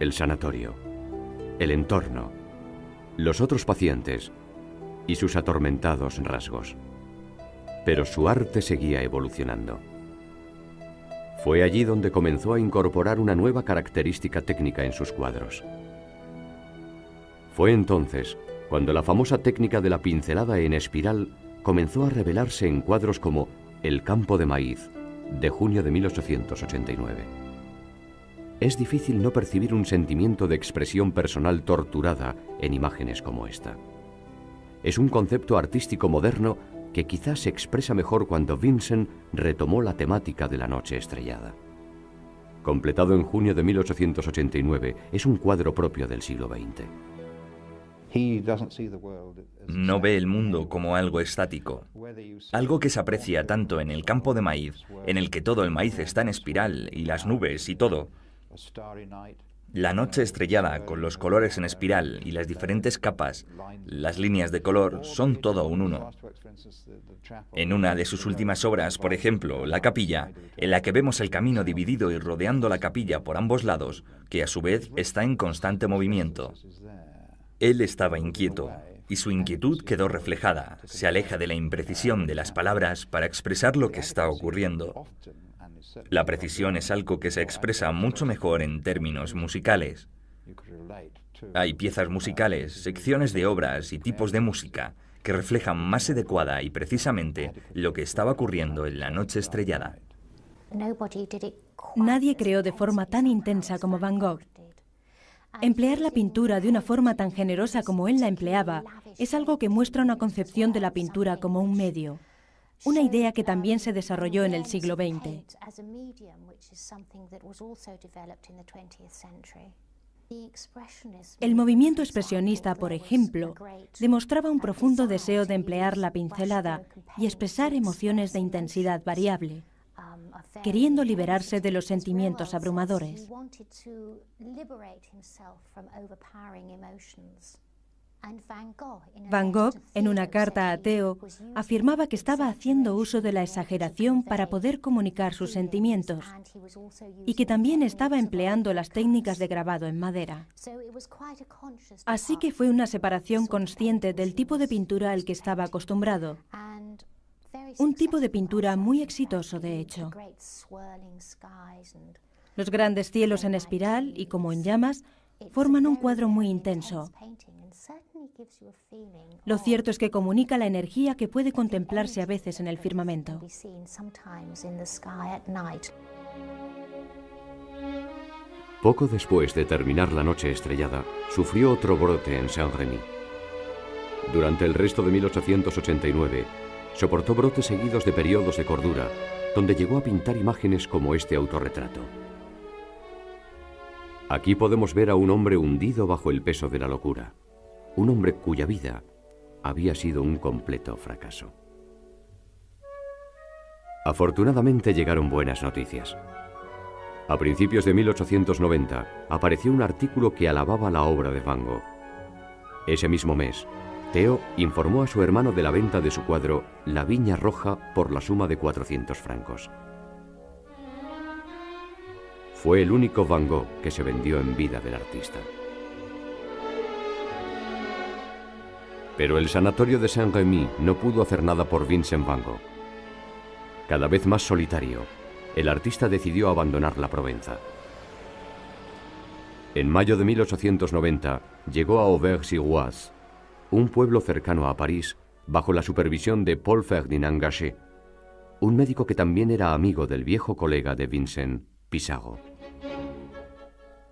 el sanatorio, el entorno, los otros pacientes y sus atormentados rasgos. Pero su arte seguía evolucionando. Fue allí donde comenzó a incorporar una nueva característica técnica en sus cuadros. Fue entonces cuando la famosa técnica de la pincelada en espiral comenzó a revelarse en cuadros como El campo de maíz, de junio de 1889. Es difícil no percibir un sentimiento de expresión personal torturada en imágenes como esta. Es un concepto artístico moderno que quizás se expresa mejor cuando Vincent retomó la temática de la noche estrellada. Completado en junio de 1889, es un cuadro propio del siglo XX. No ve el mundo como algo estático, algo que se aprecia tanto en el campo de maíz, en el que todo el maíz está en espiral y las nubes y todo. La noche estrellada, con los colores en espiral y las diferentes capas, las líneas de color, son todo un uno. En una de sus últimas obras, por ejemplo, La capilla, en la que vemos el camino dividido y rodeando la capilla por ambos lados, que a su vez está en constante movimiento. Él estaba inquieto, y su inquietud quedó reflejada. Se aleja de la imprecisión de las palabras para expresar lo que está ocurriendo. La precisión es algo que se expresa mucho mejor en términos musicales. Hay piezas musicales, secciones de obras y tipos de música que reflejan más adecuada y precisamente lo que estaba ocurriendo en la noche estrellada. Nadie creó de forma tan intensa como Van Gogh. Emplear la pintura de una forma tan generosa como él la empleaba es algo que muestra una concepción de la pintura como un medio, una idea que también se desarrolló en el siglo XX. El movimiento expresionista, por ejemplo, demostraba un profundo deseo de emplear la pincelada y expresar emociones de intensidad variable, queriendo liberarse de los sentimientos abrumadores. Van Gogh, en una carta a Theo, afirmaba que estaba haciendo uso de la exageración para poder comunicar sus sentimientos y que también estaba empleando las técnicas de grabado en madera. Así que fue una separación consciente del tipo de pintura al que estaba acostumbrado. Un tipo de pintura muy exitoso, de hecho. Los grandes cielos en espiral y como en llamas forman un cuadro muy intenso. Lo cierto es que comunica la energía que puede contemplarse a veces en el firmamento. Poco después de terminar la noche estrellada, sufrió otro brote en Saint-Rémy. Durante el resto de 1889, soportó brotes seguidos de periodos de cordura, donde llegó a pintar imágenes como este autorretrato. Aquí podemos ver a un hombre hundido bajo el peso de la locura, un hombre cuya vida había sido un completo fracaso. Afortunadamente llegaron buenas noticias. A principios de 1890 apareció un artículo que alababa la obra de Van Gogh. Ese mismo mes, Theo informó a su hermano de la venta de su cuadro La Viña Roja por la suma de 400 francos. Fue el único Van Gogh que se vendió en vida del artista. Pero el sanatorio de Saint-Rémy no pudo hacer nada por Vincent Van Gogh. Cada vez más solitario, el artista decidió abandonar la Provenza. En mayo de 1890 llegó a Auvers-sur-Oise, un pueblo cercano a París, bajo la supervisión de Paul Ferdinand Gachet, un médico que también era amigo del viejo colega de Vincent, Pissarro.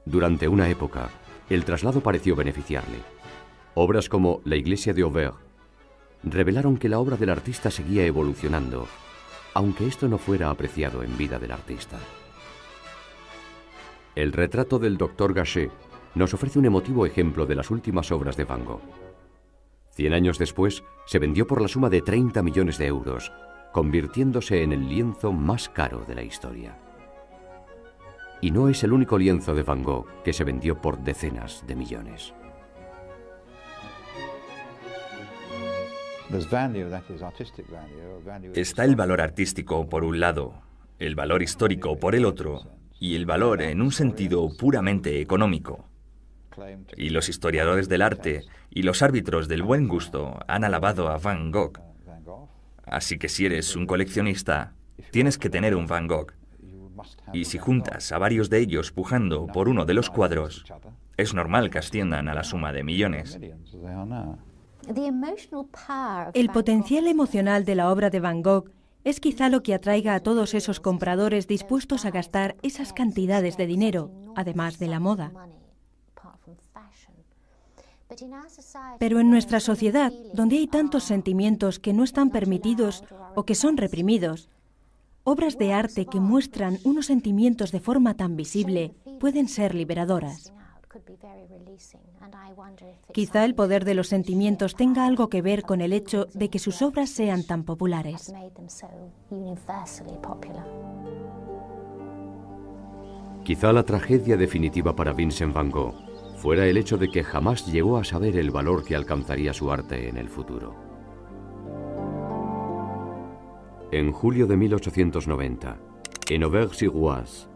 Durante una época, el traslado pareció beneficiarle. Obras como La iglesia de Auvers revelaron que la obra del artista seguía evolucionando, aunque esto no fuera apreciado en vida del artista. El retrato del Dr. Gachet nos ofrece un emotivo ejemplo de las últimas obras de Van Gogh. 100 años después, se vendió por la suma de 30 millones de euros, convirtiéndose en el lienzo más caro de la historia. Y no es el único lienzo de Van Gogh que se vendió por decenas de millones. Está el valor artístico por un lado, el valor histórico por el otro, y el valor en un sentido puramente económico. Y los historiadores del arte y los árbitros del buen gusto han alabado a Van Gogh. Así que si eres un coleccionista, tienes que tener un Van Gogh. Y si juntas a varios de ellos pujando por uno de los cuadros, es normal que asciendan a la suma de millones. El potencial emocional de la obra de Van Gogh es quizá lo que atraiga a todos esos compradores dispuestos a gastar esas cantidades de dinero, además de la moda. Pero en nuestra sociedad, donde hay tantos sentimientos que no están permitidos o que son reprimidos, obras de arte que muestran unos sentimientos de forma tan visible pueden ser liberadoras. Quizá el poder de los sentimientos tenga algo que ver con el hecho de que sus obras sean tan populares. Quizá la tragedia definitiva para Vincent Van Gogh fuera el hecho de que jamás llegó a saber el valor que alcanzaría su arte en el futuro. En julio de 1890, en Auvers-sur-Oise,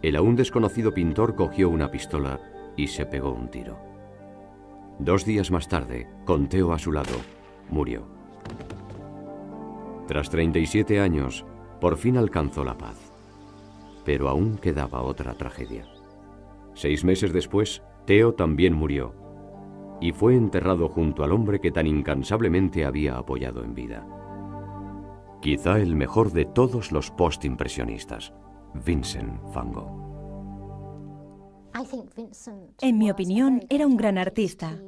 el aún desconocido pintor cogió una pistola y se pegó un tiro. 2 días más tarde, con Theo a su lado, murió. Tras 37 años, por fin alcanzó la paz. Pero aún quedaba otra tragedia. 6 meses después, Theo también murió y fue enterrado junto al hombre que tan incansablemente había apoyado en vida. Quizá el mejor de todos los postimpresionistas, Vincent Van Gogh. En mi opinión, era un gran artista.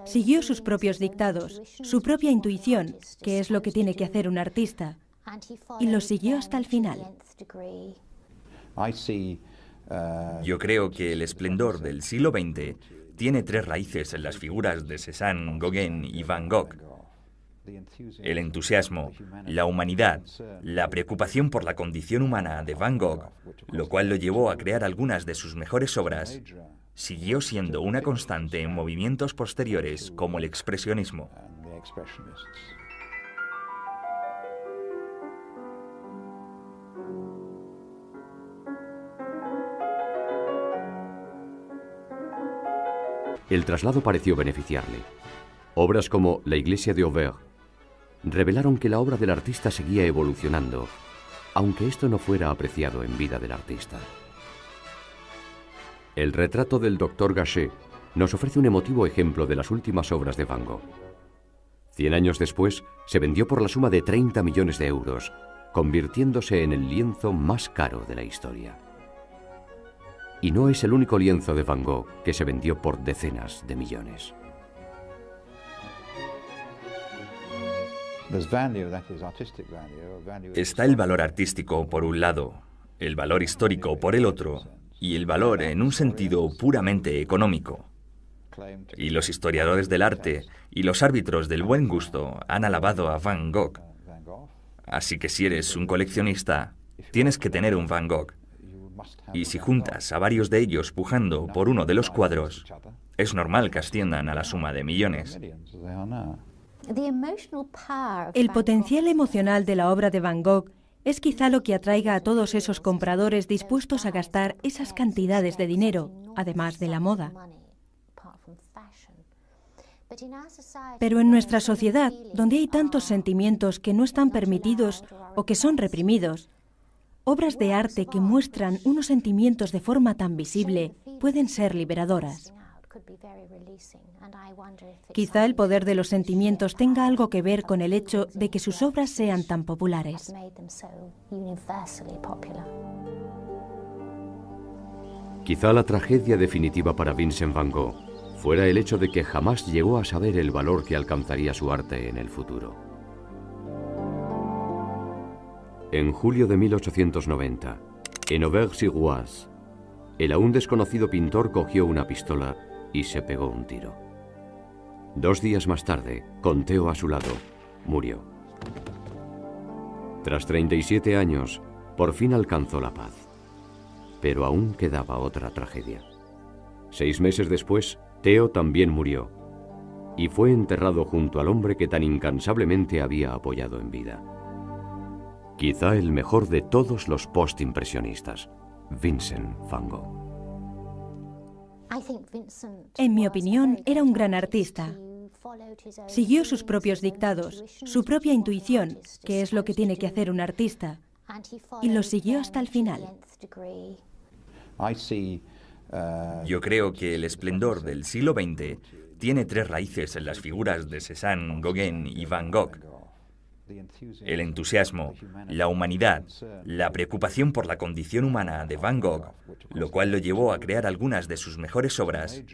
Siguió sus propios dictados, su propia intuición, que es lo que tiene que hacer un artista, y lo siguió hasta el final. Yo creo que el esplendor del siglo XX tiene 3 raíces en las figuras de Cézanne, Gauguin y Van Gogh. El entusiasmo, la humanidad, la preocupación por la condición humana de Van Gogh, lo cual lo llevó a crear algunas de sus mejores obras, siguió siendo una constante en movimientos posteriores como el expresionismo. El traslado pareció beneficiarle. Obras como La iglesia de Auvers revelaron que la obra del artista seguía evolucionando, aunque esto no fuera apreciado en vida del artista. El retrato del Dr. Gachet nos ofrece un emotivo ejemplo de las últimas obras de Van Gogh. 100 años después, se vendió por la suma de 30 millones de euros, convirtiéndose en el lienzo más caro de la historia. Y no es el único lienzo de Van Gogh que se vendió por decenas de millones. Está el valor artístico por un lado, el valor histórico por el otro, y el valor en un sentido puramente económico. Y los historiadores del arte y los árbitros del buen gusto han alabado a Van Gogh. Así que si eres un coleccionista, tienes que tener un Van Gogh. Y si juntas a varios de ellos pujando por uno de los cuadros, es normal que asciendan a la suma de millones. El potencial emocional de la obra de Van Gogh es quizá lo que atraiga a todos esos compradores dispuestos a gastar esas cantidades de dinero, además de la moda. Pero en nuestra sociedad, donde hay tantos sentimientos que no están permitidos o que son reprimidos, obras de arte que muestran unos sentimientos de forma tan visible pueden ser liberadoras. Quizá el poder de los sentimientos tenga algo que ver con el hecho de que sus obras sean tan populares. Quizá la tragedia definitiva para Vincent Van Gogh fuera el hecho de que jamás llegó a saber el valor que alcanzaría su arte en el futuro. En julio de 1890, en Auvers-sur-Oise, el aún desconocido pintor cogió una pistola y se pegó un tiro. 2 días más tarde, con Theo a su lado, murió. Tras 37 años, por fin alcanzó la paz. Pero aún quedaba otra tragedia. 6 meses después, Theo también murió y fue enterrado junto al hombre que tan incansablemente había apoyado en vida. Quizá el mejor de todos los postimpresionistas, Vincent Van Gogh. En mi opinión, era un gran artista. Siguió sus propios dictados, su propia intuición, que es lo que tiene que hacer un artista, y lo siguió hasta el final. Yo creo que el esplendor del siglo XX tiene tres raíces en las figuras de Cézanne, Gauguin y Van Gogh. El entusiasmo, la humanidad, la preocupación por la condición humana de Van Gogh, lo cual lo llevó a crear algunas de sus mejores obras.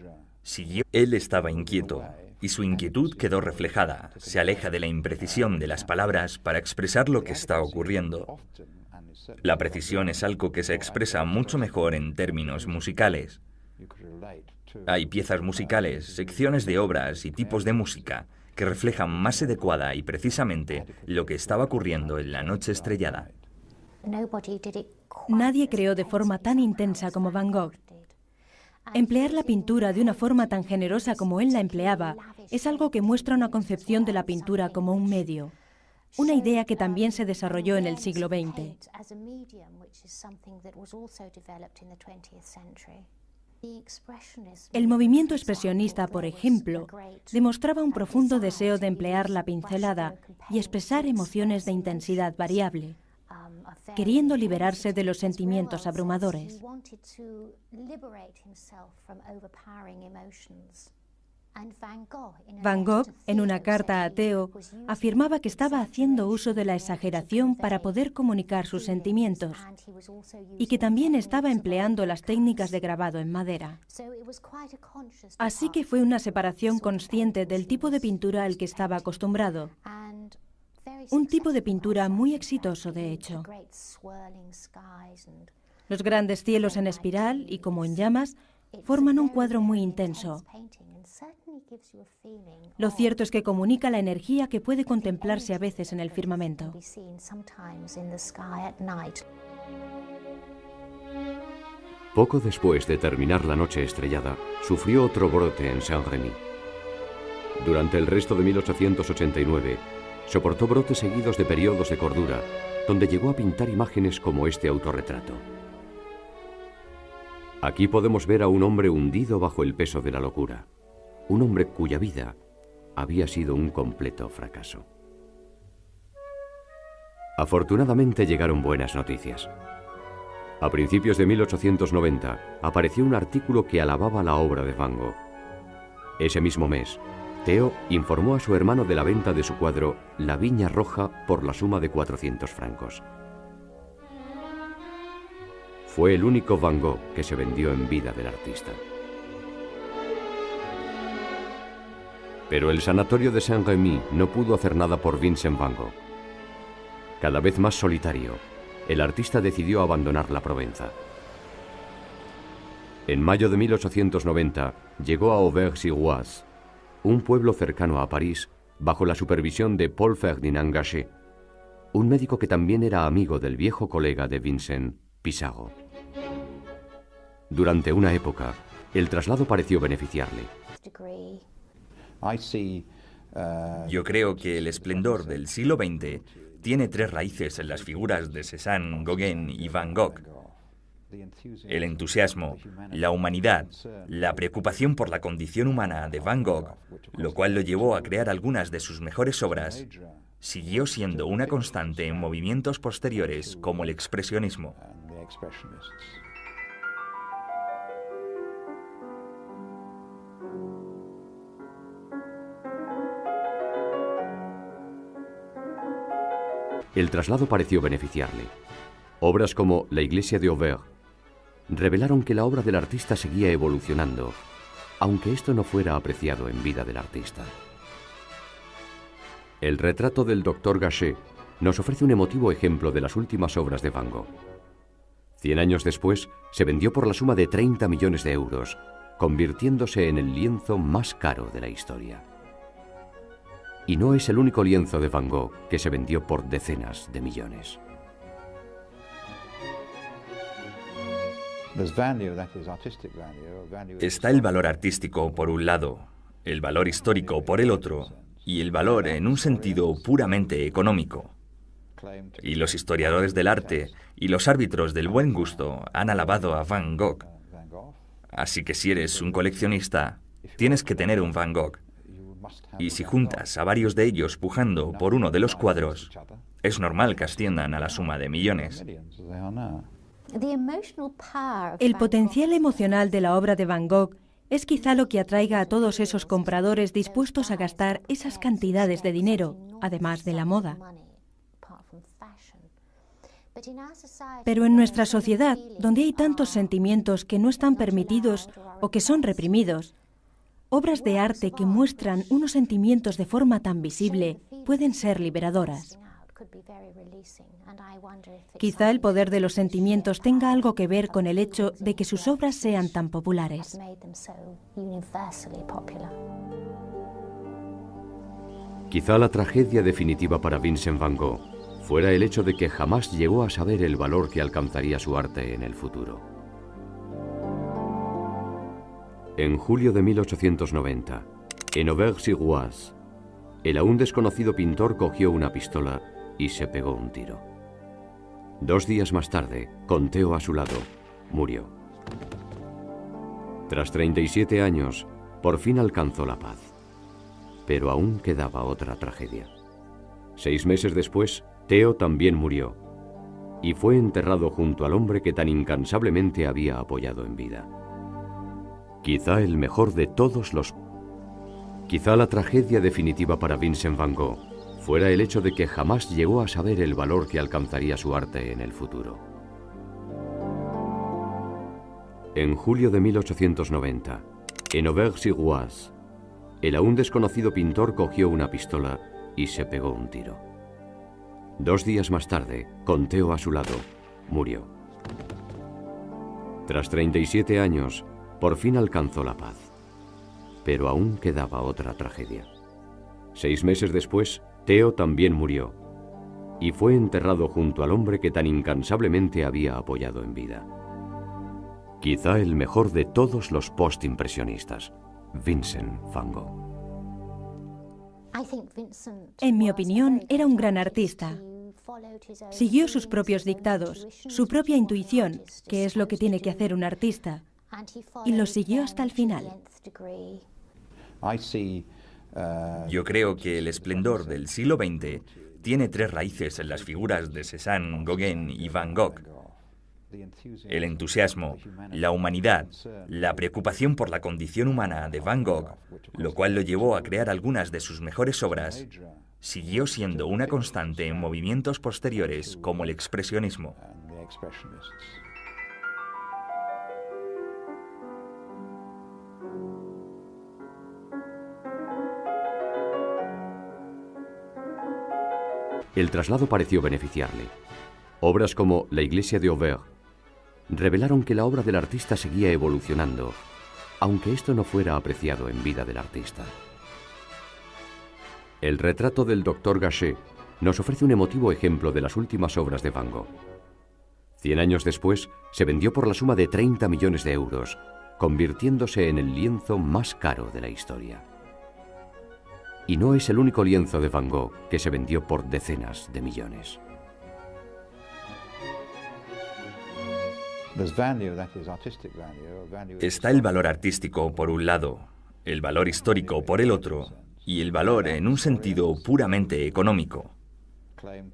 Él estaba inquieto, y su inquietud quedó reflejada. Se aleja de la imprecisión de las palabras para expresar lo que está ocurriendo. La precisión es algo que se expresa mucho mejor en términos musicales. Hay piezas musicales, secciones de obras y tipos de música que reflejan más adecuada y precisamente lo que estaba ocurriendo en la noche estrellada. Nadie creó de forma tan intensa como Van Gogh. Emplear la pintura de una forma tan generosa como él la empleaba es algo que muestra una concepción de la pintura como un medio, una idea que también se desarrolló en el siglo XX. El movimiento expresionista, por ejemplo, demostraba un profundo deseo de emplear la pincelada y expresar emociones de intensidad variable, queriendo liberarse de los sentimientos abrumadores. Van Gogh, en una carta a Theo, afirmaba que estaba haciendo uso de la exageración para poder comunicar sus sentimientos y que también estaba empleando las técnicas de grabado en madera. Así que fue una separación consciente del tipo de pintura al que estaba acostumbrado. Un tipo de pintura muy exitoso, de hecho. Los grandes cielos en espiral y como en llamas forman un cuadro muy intenso. Lo cierto es que comunica la energía que puede contemplarse a veces en el firmamento. Poco después de terminar la noche estrellada, sufrió otro brote en Saint-Rémy. Durante el resto de 1889, soportó brotes seguidos de periodos de cordura, donde llegó a pintar imágenes como este autorretrato. Aquí podemos ver a un hombre hundido bajo el peso de la locura, un hombre cuya vida había sido un completo fracaso. Afortunadamente llegaron buenas noticias. A principios de 1890 apareció un artículo que alababa la obra de Van Gogh. Ese mismo mes, Theo informó a su hermano de la venta de su cuadro La Viña Roja por la suma de 400 francos. Fue el único Van Gogh que se vendió en vida del artista. Pero el sanatorio de Saint-Rémy no pudo hacer nada por Vincent Van Gogh. Cada vez más solitario, el artista decidió abandonar la Provenza. En mayo de 1890 llegó a Auvers-sur-Oise, un pueblo cercano a París, bajo la supervisión de Paul Ferdinand Gachet, un médico que también era amigo del viejo colega de Vincent, Pissarro. Durante una época, el traslado pareció beneficiarle. Yo creo que el esplendor del siglo XX tiene tres raíces en las figuras de Cézanne, Gauguin y Van Gogh. El entusiasmo, la humanidad, la preocupación por la condición humana de Van Gogh, lo cual lo llevó a crear algunas de sus mejores obras, siguió siendo una constante en movimientos posteriores como el expresionismo. El traslado pareció beneficiarle. Obras como La iglesia de Auvers revelaron que la obra del artista seguía evolucionando, aunque esto no fuera apreciado en vida del artista. El retrato del Dr. Gachet nos ofrece un emotivo ejemplo de las últimas obras de Van Gogh. 100 años después, se vendió por la suma de 30 millones de euros, convirtiéndose en el lienzo más caro de la historia. Y no es el único lienzo de Van Gogh que se vendió por decenas de millones. Está el valor artístico por un lado, el valor histórico por el otro, y el valor en un sentido puramente económico. y los historiadores del arte y los árbitros del buen gusto han alabado a Van Gogh. Así que si eres un coleccionista, tienes que tener un Van Gogh. Y si juntas a varios de ellos pujando por uno de los cuadros, es normal que asciendan a la suma de millones. El potencial emocional de la obra de Van Gogh es quizá lo que atraiga a todos esos compradores dispuestos a gastar esas cantidades de dinero, además de la moda. Pero en nuestra sociedad, donde hay tantos sentimientos que no están permitidos o que son reprimidos, obras de arte que muestran unos sentimientos de forma tan visible pueden ser liberadoras. Quizá el poder de los sentimientos tenga algo que ver con el hecho de que sus obras sean tan populares. Quizá la tragedia definitiva para Vincent Van Gogh fuera el hecho de que jamás llegó a saber el valor que alcanzaría su arte en el futuro. En julio de 1890, en Auvers-sur-Oise, el aún desconocido pintor cogió una pistola y se pegó un tiro. 2 días más tarde, con Theo a su lado, murió. Tras 37 años, por fin alcanzó la paz. Pero aún quedaba otra tragedia. 6 meses después, Theo también murió y fue enterrado junto al hombre que tan incansablemente había apoyado en vida. Quizá el mejor de todos los... Quizá la tragedia definitiva para Vincent Van Gogh fuera el hecho de que jamás llegó a saber el valor que alcanzaría su arte en el futuro. En julio de 1890, en Auvers-sur-Oise, el aún desconocido pintor cogió una pistola y se pegó un tiro. 2 días más tarde, con Theo a su lado, murió. Tras 37 años, por fin alcanzó la paz. Pero aún quedaba otra tragedia. 6 meses después, Theo también murió y fue enterrado junto al hombre que tan incansablemente había apoyado en vida. Quizá el mejor de todos los postimpresionistas, Vincent Van Gogh. En mi opinión, era un gran artista. Siguió sus propios dictados, su propia intuición, que es lo que tiene que hacer un artista, y lo siguió hasta el final. Yo creo que el esplendor del siglo XX tiene 3 raíces en las figuras de Cézanne, Gauguin y Van Gogh. El entusiasmo, la humanidad, la preocupación por la condición humana de Van Gogh, lo cual lo llevó a crear algunas de sus mejores obras, siguió siendo una constante en movimientos posteriores como el expresionismo. El traslado pareció beneficiarle. Obras como La iglesia de Auvers revelaron que la obra del artista seguía evolucionando, aunque esto no fuera apreciado en vida del artista. El retrato del Dr. Gachet nos ofrece un emotivo ejemplo de las últimas obras de Van Gogh. 100 años después, se vendió por la suma de 30 millones de euros, convirtiéndose en el lienzo más caro de la historia. Y no es el único lienzo de Van Gogh que se vendió por decenas de millones. Está el valor artístico por un lado, el valor histórico por el otro, y el valor en un sentido puramente económico.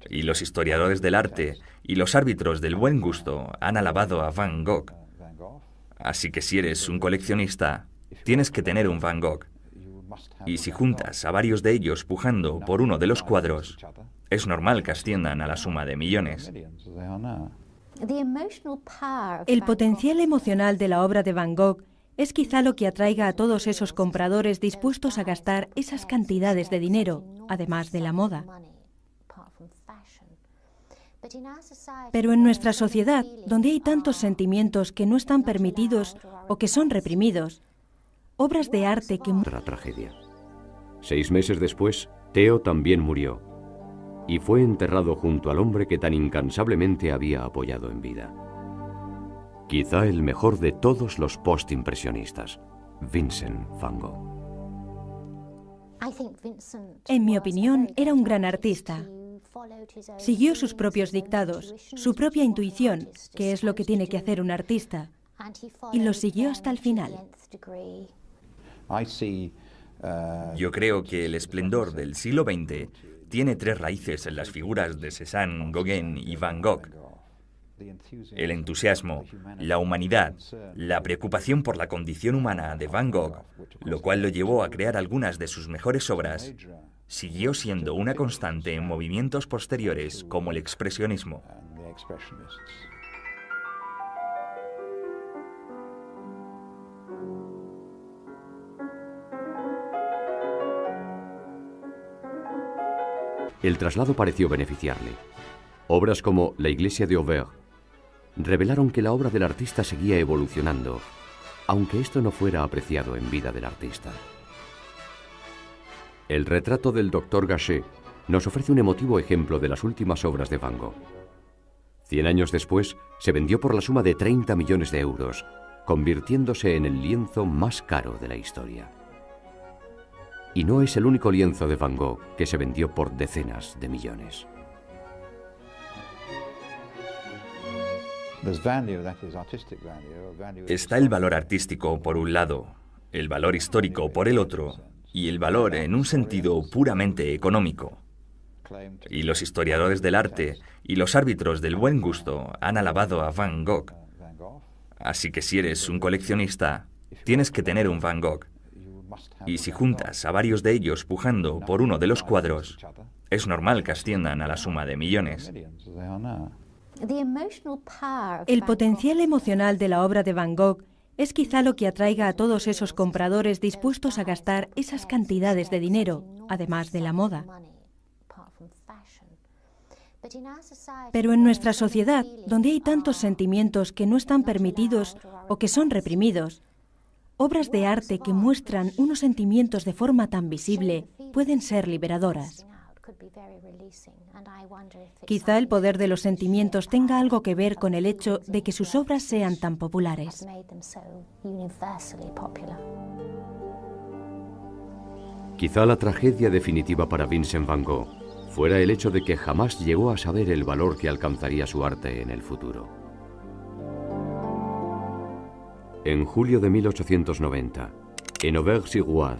Y los historiadores del arte y los árbitros del buen gusto han alabado a Van Gogh. Así que si eres un coleccionista, tienes que tener un Van Gogh. Y si juntas a varios de ellos pujando por uno de los cuadros, es normal que asciendan a la suma de millones. El potencial emocional de la obra de Van Gogh es quizá lo que atraiga a todos esos compradores dispuestos a gastar esas cantidades de dinero, además de la moda. Pero en nuestra sociedad, donde hay tantos sentimientos que no están permitidos o que son reprimidos, obras de arte que... Otra tragedia. 6 meses después, Theo también murió y fue enterrado junto al hombre que tan incansablemente había apoyado en vida. Quizá el mejor de todos los postimpresionistas, Vincent Van Gogh. En mi opinión, era un gran artista. Siguió sus propios dictados, su propia intuición, que es lo que tiene que hacer un artista, y lo siguió hasta el final. Yo creo que el esplendor del siglo XX tiene tres raíces en las figuras de Cézanne, Gauguin y Van Gogh. El entusiasmo, la humanidad, la preocupación por la condición humana de Van Gogh, lo cual lo llevó a crear algunas de sus mejores obras, siguió siendo una constante en movimientos posteriores como el expresionismo. El traslado pareció beneficiarle. Obras como La iglesia de Auvers revelaron que la obra del artista seguía evolucionando, aunque esto no fuera apreciado en vida del artista. El retrato del Dr. Gachet nos ofrece un emotivo ejemplo de las últimas obras de Van Gogh. 100 años después, se vendió por la suma de 30 millones de euros, convirtiéndose en el lienzo más caro de la historia. Y no es el único lienzo de Van Gogh que se vendió por decenas de millones. Está el valor artístico por un lado, el valor histórico por el otro, y el valor en un sentido puramente económico. Y los historiadores del arte y los árbitros del buen gusto han alabado a Van Gogh. Así que si eres un coleccionista, tienes que tener un Van Gogh. Y si juntas a varios de ellos pujando por uno de los cuadros, es normal que asciendan a la suma de millones. El potencial emocional de la obra de Van Gogh es quizá lo que atraiga a todos esos compradores dispuestos a gastar esas cantidades de dinero, además de la moda. Pero en nuestra sociedad, donde hay tantos sentimientos que no están permitidos o que son reprimidos, obras de arte que muestran unos sentimientos de forma tan visible pueden ser liberadoras. Quizá el poder de los sentimientos tenga algo que ver con el hecho de que sus obras sean tan populares. Quizá la tragedia definitiva para Vincent Van Gogh fuera el hecho de que jamás llegó a saber el valor que alcanzaría su arte en el futuro. En julio de 1890, en Auvers-sur-Oise,